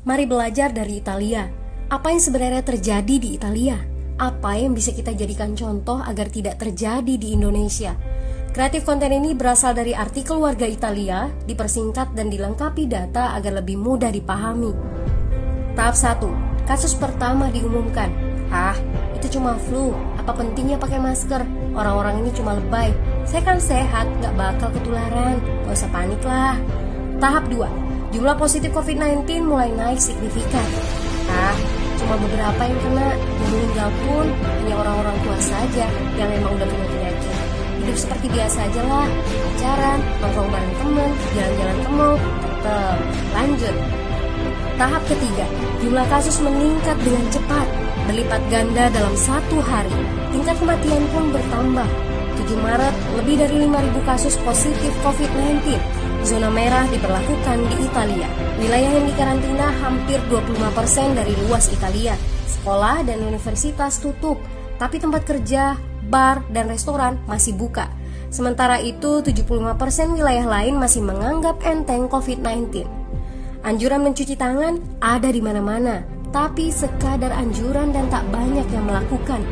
Mari belajar dari Italia. Apa yang sebenarnya terjadi di Italia? Apa yang bisa kita jadikan contoh agar tidak terjadi di Indonesia? Kreatif konten ini berasal dari artikel warga Italia, dipersingkat dan dilengkapi data agar lebih mudah dipahami. Tahap 1. Kasus pertama diumumkan. Itu cuma flu. Apa pentingnya pakai masker? Orang-orang ini cuma lebay. Saya kan sehat, gak bakal ketularan. Gak usah panik lah. Tahap 2. Jumlah positif COVID-19 mulai naik signifikan. Cuma beberapa yang kena. Yang meninggal pun hanya orang-orang tua saja yang memang udah punya penyakit. Hidup seperti biasa aja lah. Pacaran, nongkrong bareng temen, jalan-jalan ke mall. Tetep, lanjut. Tahap ketiga, jumlah kasus meningkat dengan cepat, berlipat ganda dalam 1 hari. Tingkat kematian pun bertambah. 7 Maret, lebih dari 5.000 kasus positif COVID-19. Zona merah diberlakukan di Italia. Wilayah yang dikarantina hampir 25% dari luas Italia. Sekolah dan universitas tutup, tapi tempat kerja, bar, dan restoran masih buka. Sementara itu, 75% wilayah lain masih menganggap enteng COVID-19. Anjuran mencuci tangan ada di mana-mana, tapi sekadar anjuran dan tak banyak yang melakukan.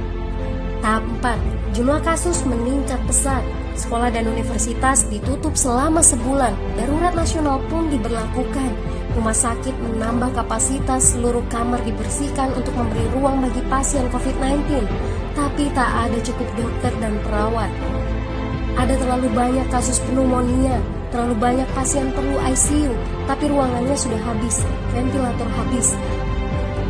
Tahap 4. Jumlah kasus meningkat pesat. Sekolah dan universitas ditutup selama sebulan. Darurat nasional pun diberlakukan. Rumah sakit menambah kapasitas, seluruh kamar dibersihkan untuk memberi ruang bagi pasien COVID-19. Tapi tak ada cukup dokter dan perawat. Ada terlalu banyak kasus pneumonia, terlalu banyak pasien perlu ICU, tapi ruangannya sudah habis, ventilator habis.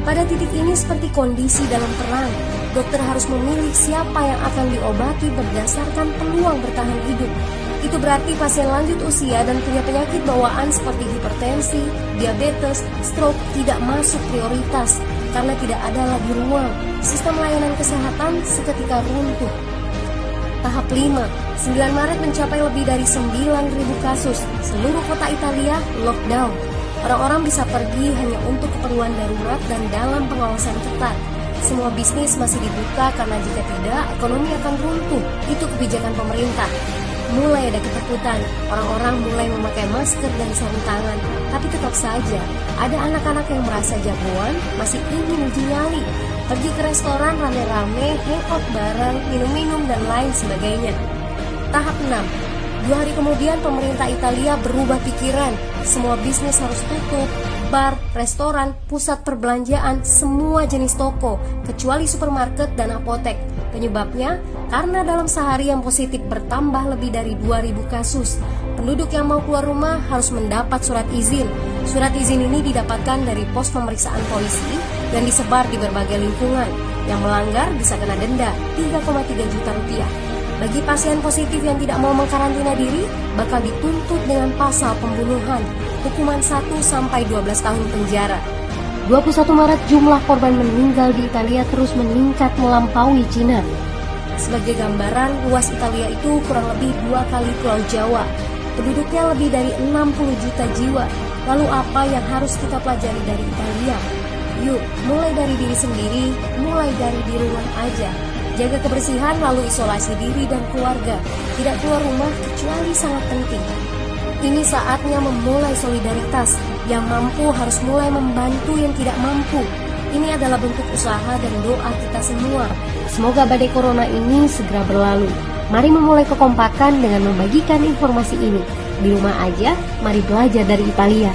Pada titik ini seperti kondisi dalam perang. Dokter harus memilih siapa yang akan diobati berdasarkan peluang bertahan hidup. Itu berarti pasien lanjut usia dan punya penyakit bawaan seperti hipertensi, diabetes, stroke tidak masuk prioritas karena tidak ada lagi ruang. Sistem layanan kesehatan seketika runtuh. Tahap 5. 9 Maret mencapai lebih dari 9.000 kasus. Seluruh kota Italia lockdown. Orang-orang bisa pergi hanya untuk keperluan darurat dan dalam pengawasan ketat. Semua bisnis masih dibuka karena jika tidak, ekonomi akan runtuh. Itu kebijakan pemerintah. Mulai ada ketakutan, orang-orang mulai memakai masker dan sarung tangan. Tapi tetap saja, ada anak-anak yang merasa jagoan, masih ingin uji nyali. Pergi ke restoran rame-rame, hangout bareng, minum-minum, dan lain sebagainya. Tahap 6. 2 hari kemudian pemerintah Italia berubah pikiran. Semua bisnis harus tutup. Bar, restoran, pusat perbelanjaan, semua jenis toko, kecuali supermarket dan apotek. Penyebabnya, karena dalam sehari yang positif bertambah lebih dari 2.000 kasus. Penduduk yang mau keluar rumah harus mendapat surat izin. Surat izin ini didapatkan dari pos pemeriksaan polisi dan disebar di berbagai lingkungan. Yang melanggar bisa kena denda 3,3 juta rupiah. Bagi pasien positif yang tidak mau mengkarantina diri, bakal dituntut dengan pasal pembunuhan, hukuman 1-12 tahun penjara. 21 Maret jumlah korban meninggal di Italia terus meningkat melampaui Cina. Sebagai gambaran, luas Italia itu kurang lebih 2 kali Pulau Jawa. Penduduknya lebih dari 60 juta jiwa. Lalu apa yang harus kita pelajari dari Italia? Yuk, mulai dari diri sendiri, mulai dari di rumah aja. Jaga kebersihan lalu isolasi diri dan keluarga. Tidak keluar rumah kecuali sangat penting. Ini saatnya memulai solidaritas. Yang mampu harus mulai membantu yang tidak mampu. Ini adalah bentuk usaha dan doa kita semua. Semoga badai corona ini segera berlalu. Mari memulai kekompakan dengan membagikan informasi ini. Di rumah aja, mari belajar dari Italia.